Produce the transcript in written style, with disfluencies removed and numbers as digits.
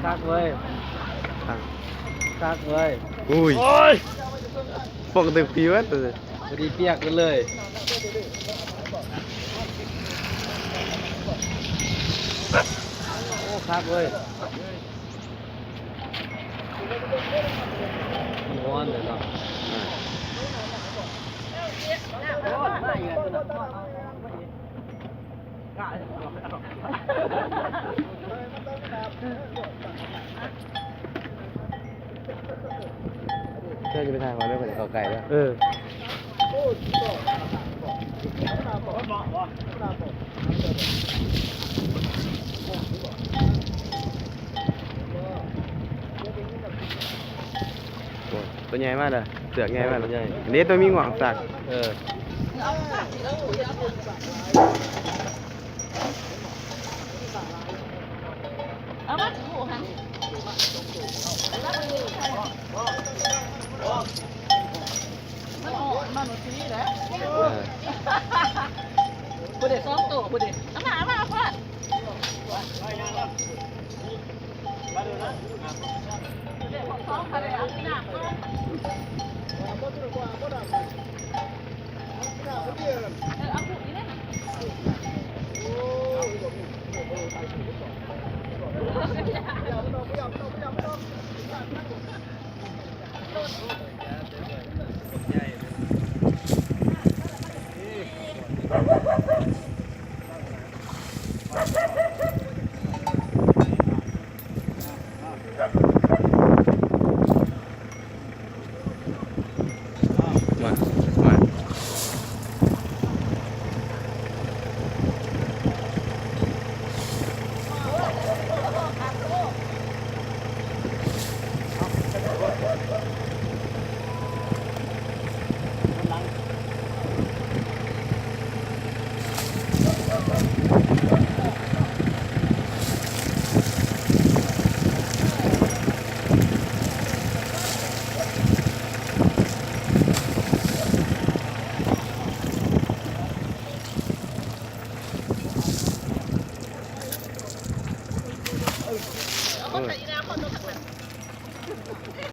คักเว้ยคักเว้ย อุ้ย โอ้ย ปกติผิวตัว พอดีเปียกกันเลยโอ้คักเว้ยมันร้อนเลยเนาะเจ้าจะไปทางเขาเรื่องอะไรเขาไก่ด้วย เออ ตัวใหญ่มากเลยเสือกใหญ่มากเลย ใหญ่ อันนี้ตัวมีหงอกสัก เออเอามาถูกหัน มันออกมาหนูทีนี้แหละบุเดซ้อมตัวบุเดเอามาพ่อเดี๋ยวซ้อมอะไรเอาหนักเลยเอาผูกนี่นะ